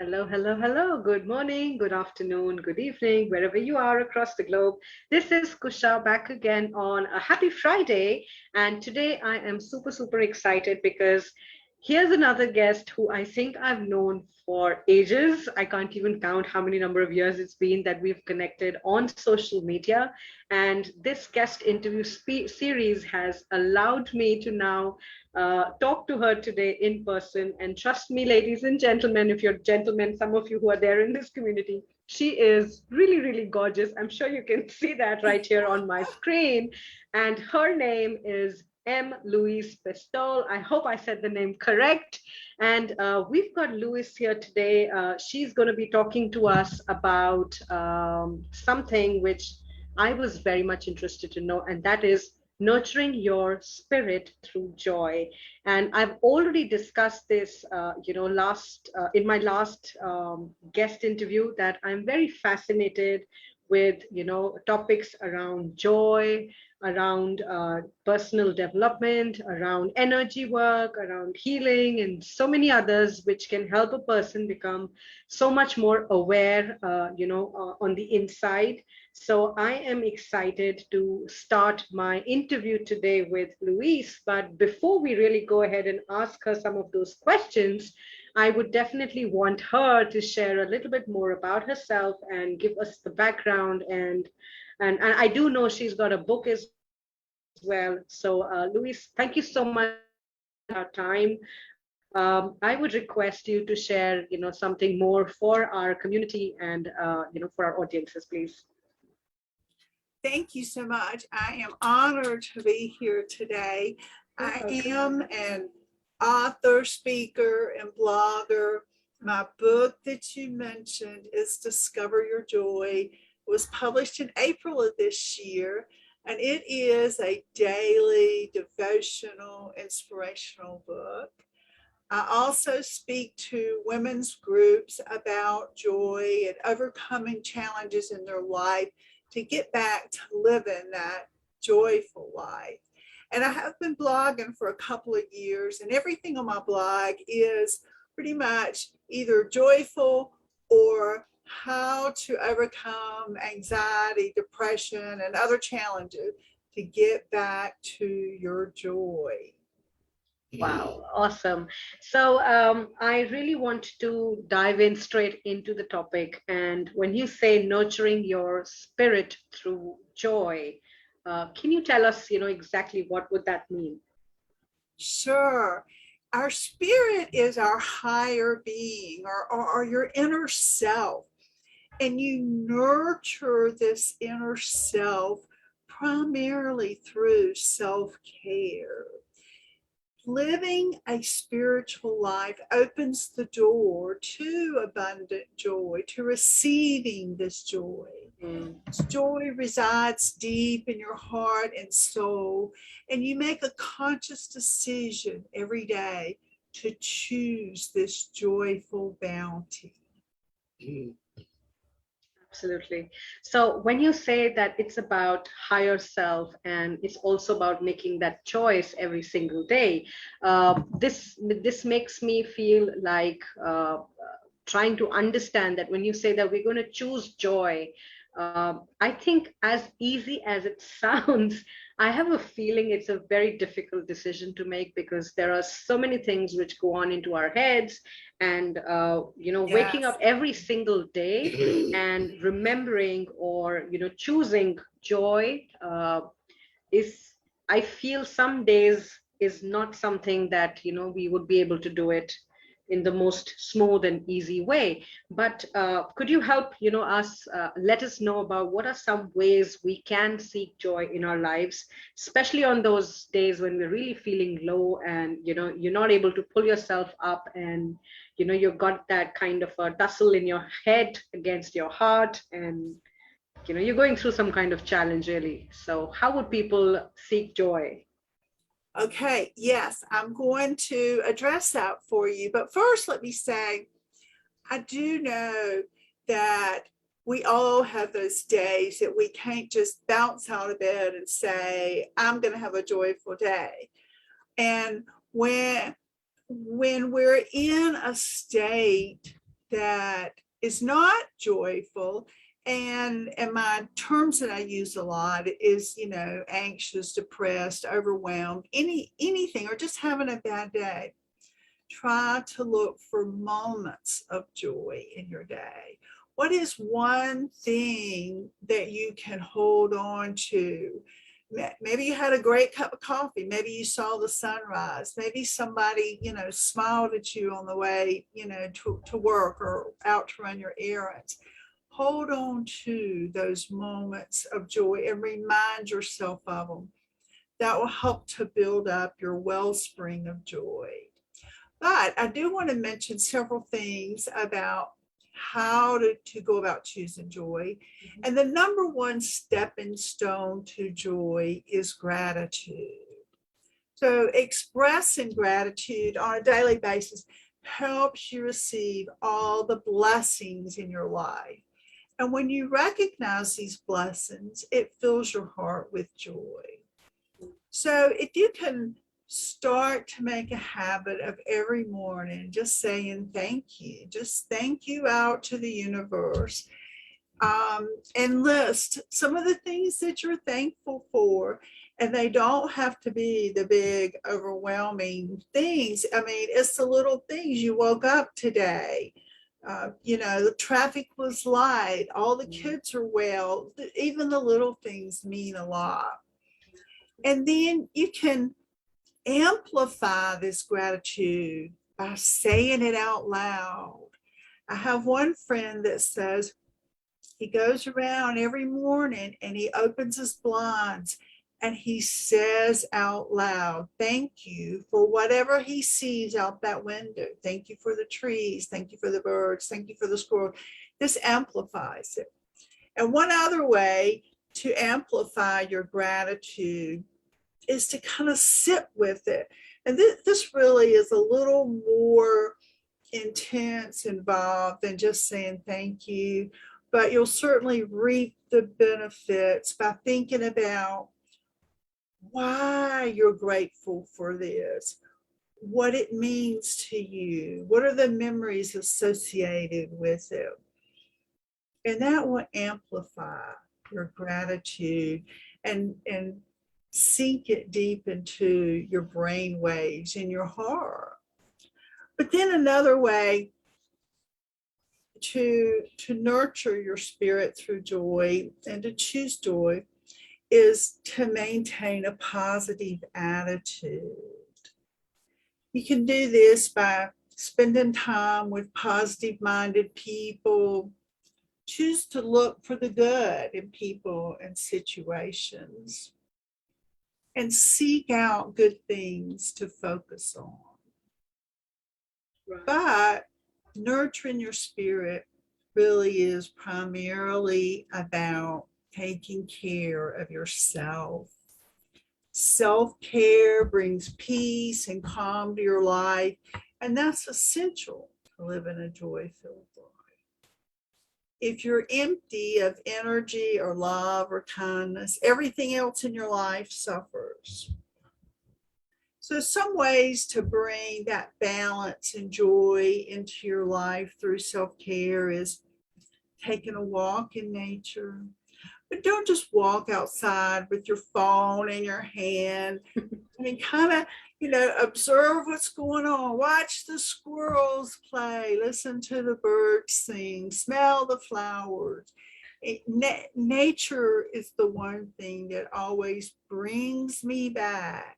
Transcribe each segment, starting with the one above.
Hello, hello, hello. Good morning, good afternoon, good evening, wherever you are across the globe. This is Kusha back again on a happy Friday. And today I am super, super excited because here's another guest who I think I've known for ages. I can't even count how many number of years it's been that we've connected on social media. And this guest interview series has allowed me to now talk to her today in person. And trust me, ladies and gentlemen, if you're gentlemen, some of you who are there in this community, she is really, really gorgeous. I'm sure you can see that right here on my screen. And her name is Louise Pistole. I hope I said the name correct. And we've got Louise here today. She's going to be talking to us about something which I was very much interested to know, and that is nurturing your spirit through joy. And I've already discussed this last in my last guest interview, that I'm very fascinated with topics around joy, around personal development, around energy work, around healing, and so many others which can help a person become so much more aware on the inside. So I am excited to start my interview today with Louise. But before we really go ahead and ask her some of those questions, I would definitely want her to share a little bit more about herself and give us the background. And I do know she's got a book as well. So Louise, thank you so much for taking our time. I would request you to share, something more for our community and, for our audiences, please. Thank you so much. I am honored to be here today. I am an author, speaker, and blogger. My book that you mentioned is Discover Your Joy. It was published in April of this year, and it is a daily devotional, inspirational book. I also speak to women's groups about joy and overcoming challenges in their life to get back to living that joyful life. And I have been blogging for a couple of years, and everything on my blog is pretty much either joyful or how to overcome anxiety, depression, and other challenges to get back to your joy. Wow, awesome. So I really want to dive in straight into the topic. And when you say nurturing your spirit through joy, can you tell us, exactly what would that mean? Sure. Our spirit is our higher being, or your inner self. And you nurture this inner self primarily through self-care. Living a spiritual life opens the door to abundant joy, to receiving this joy. Joy resides deep in your heart and soul, and you make a conscious decision every day to choose this joyful bounty. Absolutely. So when you say that it's about higher self and it's also about making that choice every single day, this makes me feel like trying to understand that when you say that we're going to choose joy, I think as easy as it sounds, I have a feeling it's a very difficult decision to make because there are so many things which go on into our heads. And, waking up Yes. every single day and remembering or, choosing joy is, I feel some days is not something that, we would be able to do it in the most smooth and easy way. But could you help, let us know about what are some ways we can seek joy in our lives, especially on those days when we're really feeling low and, you're not able to pull yourself up and, you've got that kind of a tussle in your head against your heart and, you're going through some kind of challenge really. So how would people seek joy? Okay, yes, I'm going to address that for you. But first, let me say, I do know that we all have those days that we can't just bounce out of bed and say, I'm going to have a joyful day. And when we're in a state that is not joyful, and my terms that I use a lot is, anxious, depressed, overwhelmed, anything, or just having a bad day, try to look for moments of joy in your day. What is one thing that you can hold on to? Maybe you had a great cup of coffee. Maybe you saw the sunrise. Maybe somebody, smiled at you on the way, to work or out to run your errands. Hold on to those moments of joy and remind yourself of them. That will help to build up your wellspring of joy. But I do want to mention several things about how to go about choosing joy. And the number one stepping stone to joy is gratitude. So expressing gratitude on a daily basis helps you receive all the blessings in your life. And when you recognize these blessings, it fills your heart with joy. So if you can start to make a habit of every morning just saying thank you, just thank you out to the universe, and list some of the things that you're thankful for. And they don't have to be the big overwhelming things. I mean, it's the little things. You woke up today, the traffic was light, all the kids are well. Even the little things mean a lot. And then you can amplify this gratitude by saying it out loud. I have one friend that says he goes around every morning and he opens his blinds and he says out loud, thank you for whatever he sees out that window. Thank you for the trees. Thank you for the birds. Thank you for the squirrel. This amplifies it. And one other way to amplify your gratitude is to kind of sit with it. And this really is a little more intense, involved than just saying thank you, but you'll certainly reap the benefits by thinking about why you're grateful for this, what it means to you, what are the memories associated with it. And that will amplify your gratitude and sink it deep into your brain waves in your heart. But then another way to nurture your spirit through joy and to choose joy is to maintain a positive attitude. You can do this by spending time with positive-minded people. Choose to look for the good in people and situations, and seek out good things to focus on. Right. But nurturing your spirit really is primarily about taking care of yourself. Self-care brings peace and calm to your life, and that's essential to living a joy-filled life. If you're empty of energy or love or kindness, everything else in your life suffers. So some ways to bring that balance and joy into your life through self-care is taking a walk in nature. But don't just walk outside with your phone in your hand. I mean, kind of, observe what's going on. Watch the squirrels play. Listen to the birds sing. Smell the flowers. Nature is the one thing that always brings me back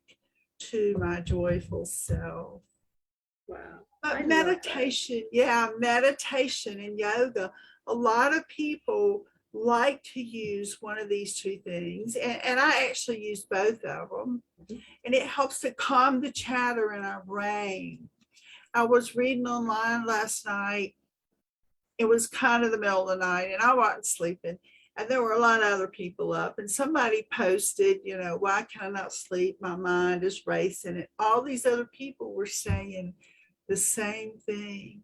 to my joyful self. Wow. But meditation, meditation and yoga. A lot of people like to use one of these two things, and I actually use both of them, and it helps to calm the chatter in our brain. I was reading online last night. It was kind of the middle of the night and I wasn't sleeping, and there were a lot of other people up, and somebody posted, why can I not sleep? My mind is racing. And all these other people were saying the same thing.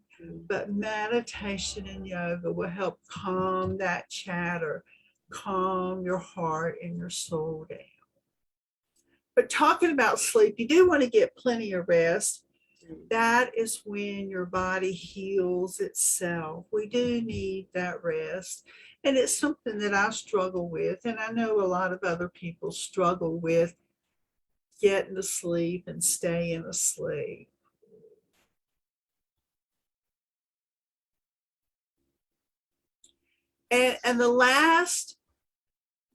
But meditation and yoga will help calm that chatter, calm your heart and your soul down. But talking about sleep, you do want to get plenty of rest. that is when your body heals itself. We do need that rest. And it's something that I struggle with. And I know a lot of other people struggle with getting to sleep and staying asleep. And the last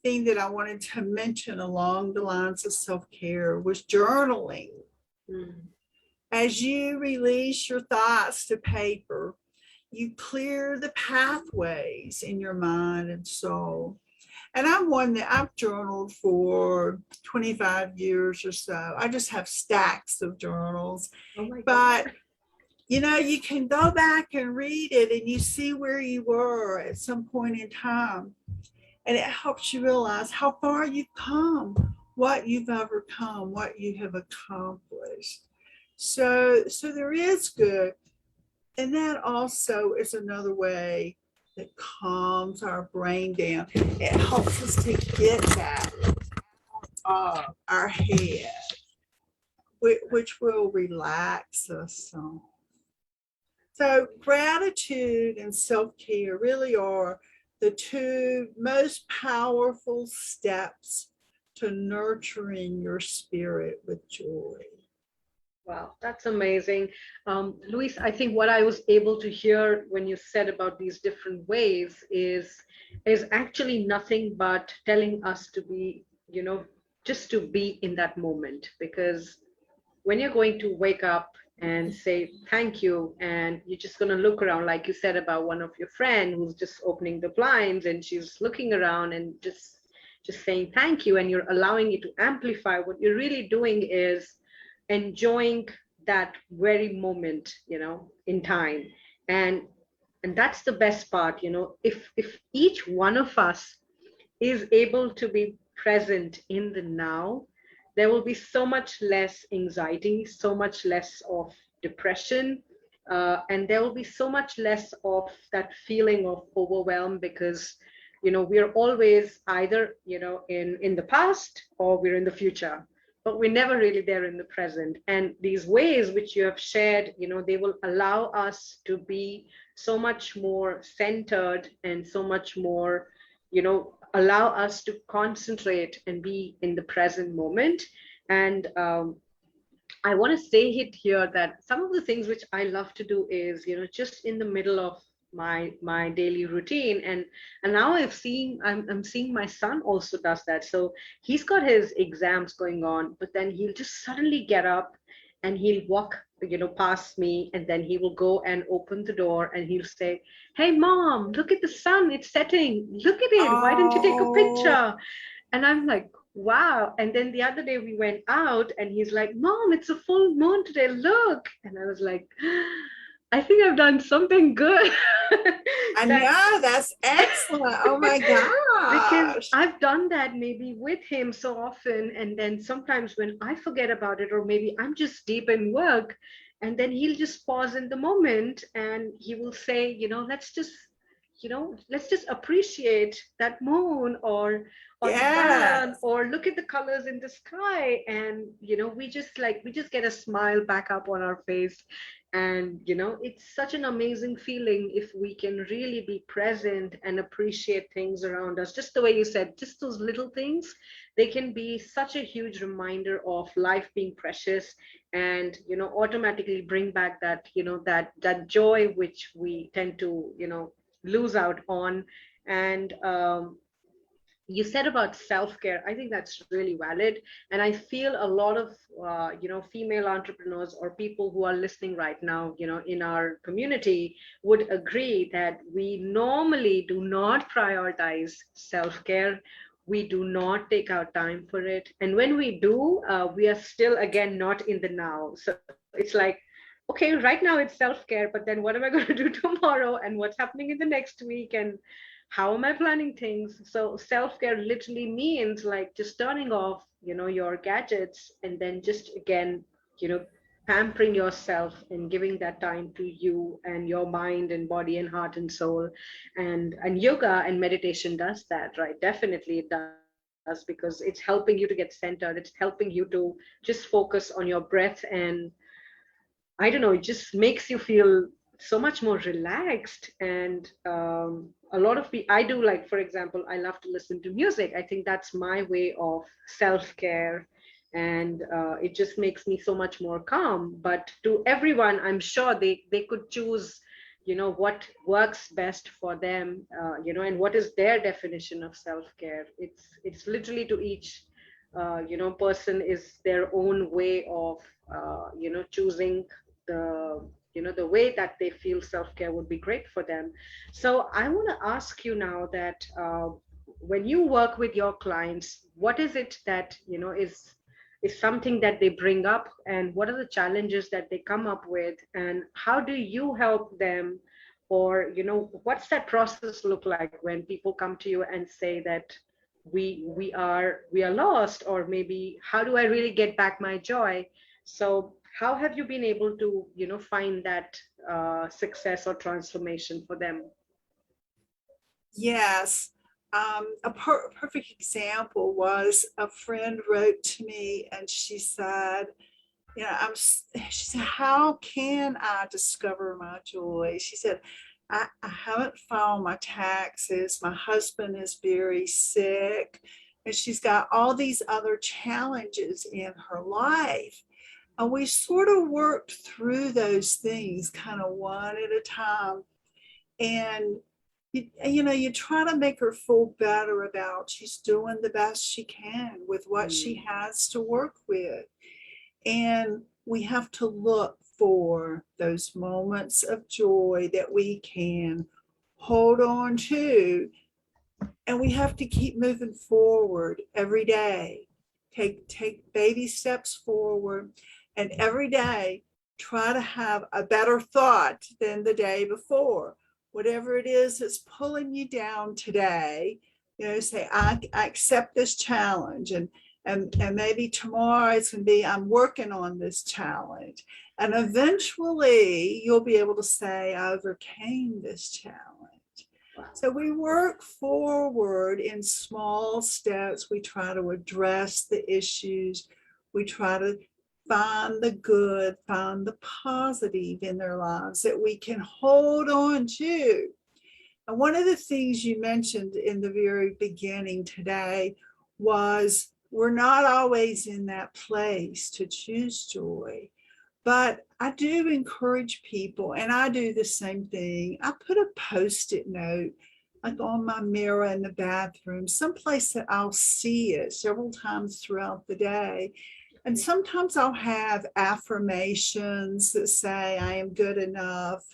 thing that I wanted to mention along the lines of self care was journaling. Mm. As you release your thoughts to paper, you clear the pathways in your mind and soul. And I'm one that I've journaled for 25 years or so. I just have stacks of journals. Oh my But God. you know, you can go back and read it and you see where you were at some point in time. And it helps you realize how far you've come, what you've overcome, what you have accomplished. So there is good. And that also is another way that calms our brain down. It helps us to get that off our head, which will relax us some. So gratitude and self-care really are the two most powerful steps to nurturing your spirit with joy. Wow, that's amazing. Louise, I think what I was able to hear when you said about these different ways is actually nothing but telling us to be, just to be in that moment. Because when you're going to wake up and say thank you, and you're just going to look around, like you said about one of your friend who's just opening the blinds and she's looking around and just saying thank you, and you're allowing it to amplify, what you're really doing is enjoying that very moment, in time. And and that's the best part, if each one of us is able to be present in the now, there will be so much less anxiety, so much less of depression, and there will be so much less of that feeling of overwhelm, because we're always either in the past or we're in the future, but we're never really there in the present. And these ways which you have shared, they will allow us to be so much more centered and so much more, allow us to concentrate and be in the present moment. And I want to say it here that some of the things which I love to do is, just in the middle of my daily routine. And now I'm seeing my son also does that. So he's got his exams going on, but then he'll just suddenly get up and he'll walk, past me, and then he will go and open the door and he'll say, "Hey mom, look at the sun, it's setting, look at it, why don't you take a Oh, picture?" And I'm like, wow. And then the other day we went out and he's like, "Mom, it's a full moon today, look." And I was like, I think I've done something good. I That know, that's excellent. Oh my because gosh. I've done that maybe with him so often, and then sometimes when I forget about it, or maybe I'm just deep in work, and then he'll just pause in the moment and he will say, let's just appreciate that moon, or the sun, Yes. or look at the colors in the sky. And we just get a smile back up on our face. And it's such an amazing feeling if we can really be present and appreciate things around us, just the way you said, just those little things. They can be such a huge reminder of life being precious, and automatically bring back that joy which we tend to lose out on. And you said about self-care, I think that's really valid. And I feel a lot of female entrepreneurs or people who are listening right now, in our community, would agree that we normally do not prioritize self-care. We do not take our time for it, and when we do, we are still again not in the now. So it's like, okay, right now it's self-care, but then what am I going to do tomorrow, and what's happening in the next week, and how am I planning things? So self-care literally means like just turning off, your gadgets, and then just again, pampering yourself and giving that time to you and your mind and body and heart and soul. And yoga and meditation does that, right? Definitely it does, because it's helping you to get centered. It's helping you to just focus on your breath. And I don't know, it just makes you feel so much more relaxed. And a lot of people, I do, like, for example, I love to listen to music. I think that's my way of self-care. And it just makes me so much more calm. But to everyone, I'm sure they could choose, what works best for them, and what is their definition of self-care. It's literally to each person is their own way of choosing the the way that they feel self-care would be great for them. So I want to ask you now that when you work with your clients, what is it that is something that they bring up, and what are the challenges that they come up with, and how do you help them? Or what's that process look like when people come to you and say that we are lost, or maybe how do I really get back my joy? So how have you been able to find that success or transformation for them? Yes. A perfect example was a friend wrote to me and she said, she said, how can I discover my joy? She said, I haven't filed my taxes. My husband is very sick, and she's got all these other challenges in her life. And we sort of worked through those things kind of one at a time. And you try to make her feel better about she's doing the best she can with what she Mm, has to work with. And we have to look for those moments of joy that we can hold on to. And we have to keep moving forward every day. Take baby steps forward. And every day, try to have a better thought than the day before. Whatever it is that's pulling you down today, say, I accept this challenge, and maybe tomorrow it's going to be, I'm working on this challenge. And eventually you'll be able to say, I overcame this challenge. wow. So we work forward in small steps. We try to address the issues. We try to find the good, find the positive in their lives that we can hold on to. And one of the things you mentioned in the very beginning today was we're not always in that place to choose joy. But I do encourage people, and I do the same thing. I put a post-it note like on my mirror in the bathroom, someplace that I'll see it several times throughout the day. And sometimes I'll have affirmations that say, I am good enough.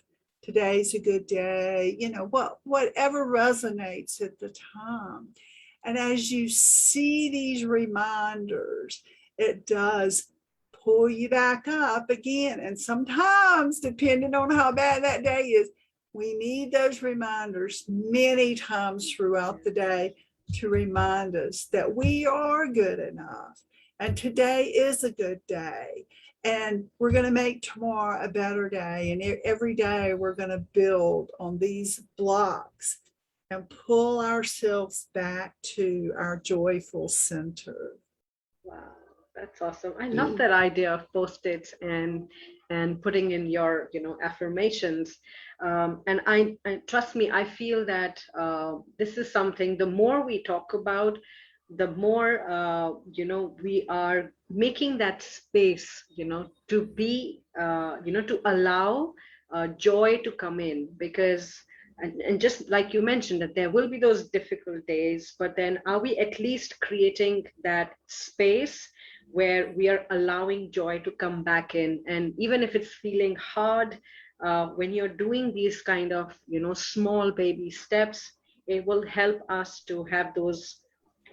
Today's a good day, whatever resonates at the time. And as you see these reminders, it does pull you back up again. And sometimes, depending on how bad that day is, we need those reminders many times throughout the day to remind us that we are good enough. And today is a good day. And we're going to make tomorrow a better day. And every day we're going to build on these blocks and pull ourselves back to our joyful center. Wow, that's awesome. I love that idea of post-its and putting in your, affirmations. And I trust me, I feel that this is something. The more we talk about, the more we are making that space, to be, to allow joy to come in, because. And just like you mentioned, that there will be those difficult days, but then are we at least creating that space where we are allowing joy to come back in? And even if it's feeling hard, when you're doing these kind of small baby steps, it will help us to have those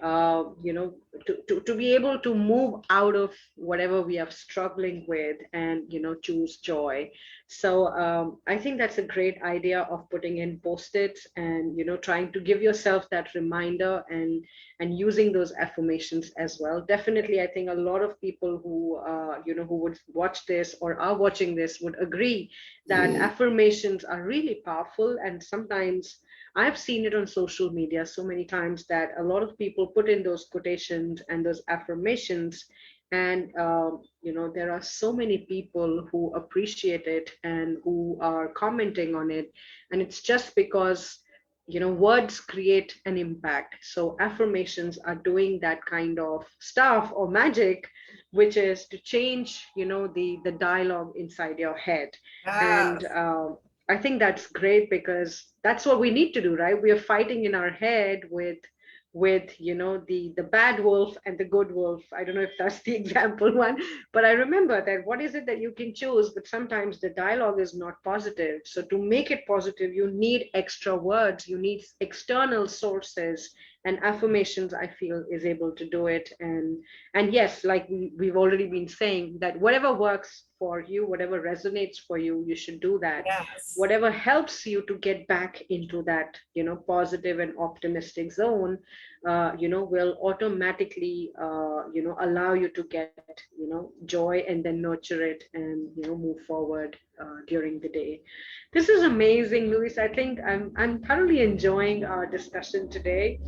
to be able to move out of whatever we are struggling with, and choose joy. So I think that's a great idea of putting in post-its, and trying to give yourself that reminder, and using those affirmations as well. Definitely, I think a lot of people who who would watch this or are watching this would agree that affirmations are really powerful. And sometimes I've seen it on social media so many times that a lot of people put in those quotations and those affirmations, And there are so many people who appreciate it and who are commenting on it, and it's just because words create an impact. So affirmations are doing that kind of stuff or magic, which is to change the dialogue inside your head. And Yes. I think that's great, because that's what we need to do, right? We are fighting in our head with the bad wolf and the good wolf. I don't know if that's the example one, but I remember that what is it that you can choose, but sometimes the dialogue is not positive. So to make it positive, you need extra words, you need external sources, and affirmations, I feel, is able to do it. And yes, like we've already been saying, that whatever works for you, whatever resonates for you, you should do that. Yes. Whatever helps you to get back into that positive and optimistic zone, will automatically allow you to get joy, and then nurture it, and move forward during the day. This is amazing, Luis. I think I'm thoroughly enjoying our discussion today,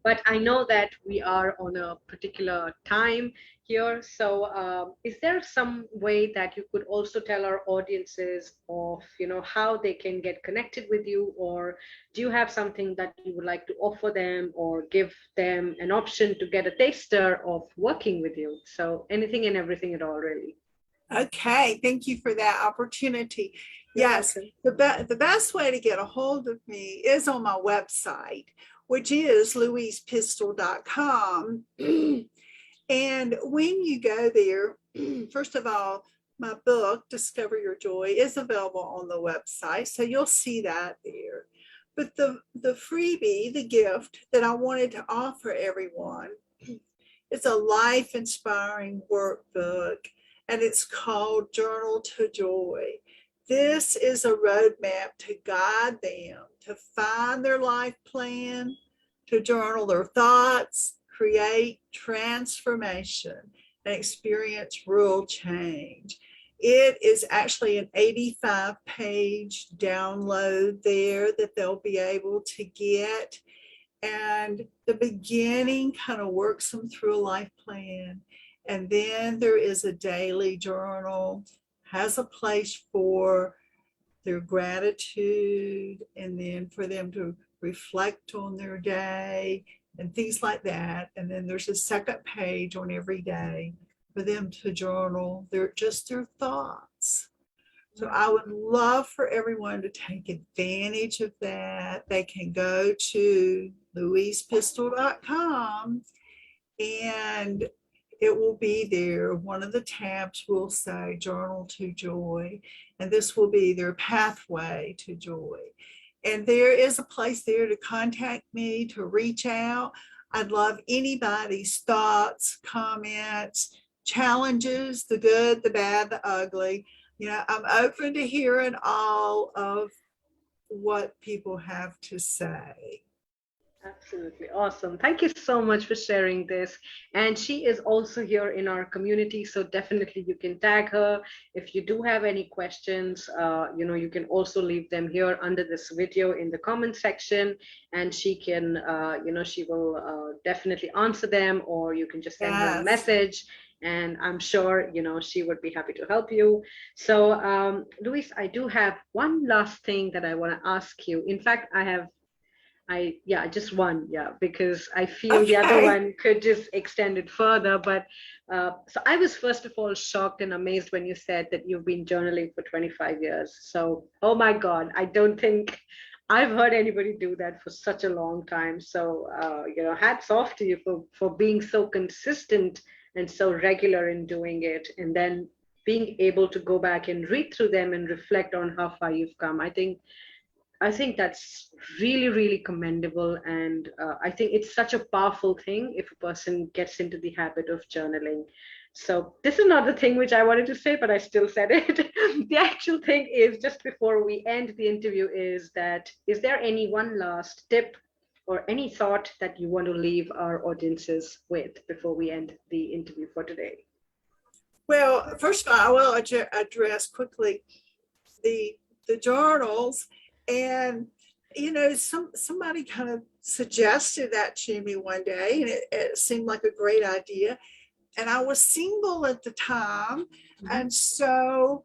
but I know that we are on a particular time here. So, is there some way that you could also tell our audiences of, how they can get connected with you, or do you have something that you would like to offer them, or give them an option to get a taster of working with you? So, anything and everything at all, really. Okay, thank you for that opportunity. You're Yes, welcome. the best way to get a hold of me is on my website, which is louisepistole.com. And when you go there, first of all, my book, Discover Your Joy, is available on the website. So you'll see that there. But the freebie, the gift that I wanted to offer everyone, it's a life inspiring workbook, and it's called Journal to Joy. This is a roadmap to guide them to find their life plan, to journal their thoughts, create transformation, and experience real change. It is actually an 85-page download there that they'll be able to get. And the beginning kind of works them through a life plan. And then there is a daily journal, has a place for their gratitude, and then for them to reflect on their day and things like that. And then there's a second page on every day for them to journal their thoughts. So I would love for everyone to take advantage of that. They can go to louisepistole.com, and it will be there. One of the tabs will say Journal to Joy, and this will be their pathway to joy. And there is a place there to contact me, to reach out. I'd love anybody's thoughts, comments, challenges, the good, the bad, the ugly. I'm open to hearing all of what people have to say. Absolutely awesome. Thank you so much for sharing this. And she is also here in our community, so definitely you can tag her. If you do have any questions, you can also leave them here under this video in the comment section, and she can, she will definitely answer them, or you can just send her a Yes. message. And I'm sure, she would be happy to help you. So, Luis, I do have one last thing that I want to ask you. In fact, yeah, just one, yeah, because I feel the other Okay. one could just extend it further. But so I was first of all shocked and amazed when you said that you've been journaling for 25 years. So, oh my God, I don't think I've heard anybody do that for such a long time. So, hats off to you for being so consistent and so regular in doing it, and then being able to go back and read through them and reflect on how far you've come. I think that's really, really commendable. And I think it's such a powerful thing if a person gets into the habit of journaling. So, this is not the thing which I wanted to say, but I still said it. The actual thing is, just before we end the interview, is there any one last tip or any thought that you want to leave our audiences with before we end the interview for today? Well, first of all, I will address quickly the journals. And somebody kind of suggested that to me one day, and it seemed like a great idea. and I was single at the time. And so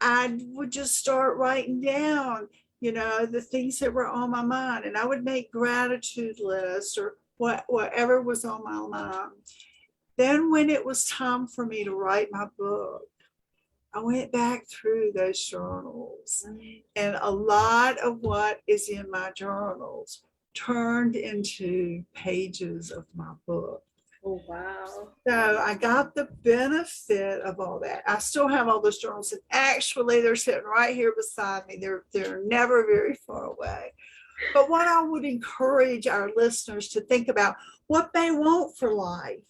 I would just start writing down, the things that were on my mind, and I would make gratitude lists or whatever was on my mind. Then when it was time for me to write my book, I went back through those journals, and a lot of what is in my journals turned into pages of my book. Oh, wow. So I got the benefit of all that. I still have all those journals, and actually they're sitting right here beside me. They're never very far away. But what I would encourage our listeners to think about what they want for life,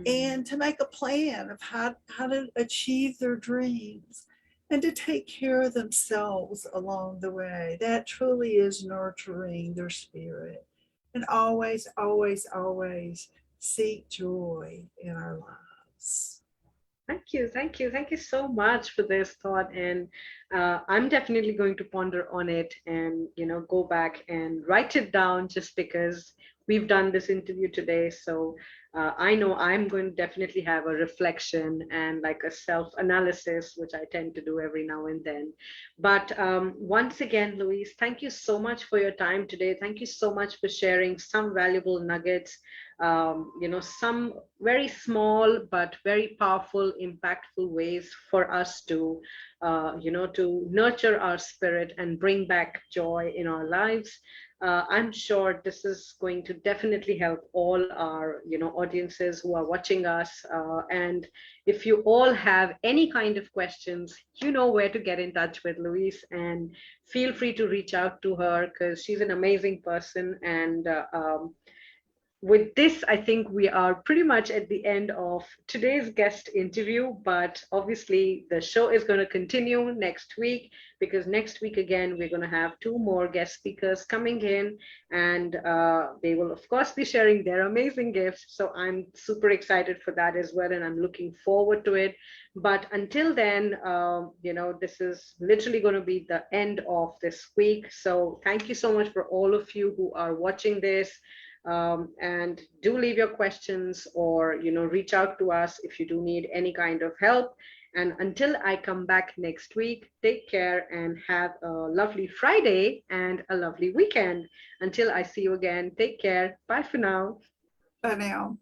and to make a plan of how to achieve their dreams, and to take care of themselves along the way. That truly is nurturing their spirit. And always, always, always seek joy in our lives. Thank you. Thank you. Thank you so much for this thought. And I'm definitely going to ponder on it and, go back and write it down just because we've done this interview today. So I know I'm going to definitely have a reflection and like a self analysis, which I tend to do every now and then. But once again, Louise, thank you so much for your time today. Thank you so much for sharing some valuable nuggets, some very small but very powerful, impactful ways for us to, to nurture our spirit and bring back joy in our lives. I'm sure this is going to definitely help all our, audiences who are watching us. And if you all have any kind of questions, you know where to get in touch with Louise, and feel free to reach out to her because she's an amazing person. And with this, I think we are pretty much at the end of today's guest interview, but obviously the show is going to continue next week because next week again, we're going to have two more guest speakers coming in, and they will, of course, be sharing their amazing gifts. So I'm super excited for that as well, and I'm looking forward to it. But until then, this is literally going to be the end of this week. So thank you so much for all of you who are watching this. And do leave your questions or reach out to us if you do need any kind of help. And until I come back next week, take care and have a lovely Friday and a lovely weekend. Until I see you again, take care. Bye for now. Bye now.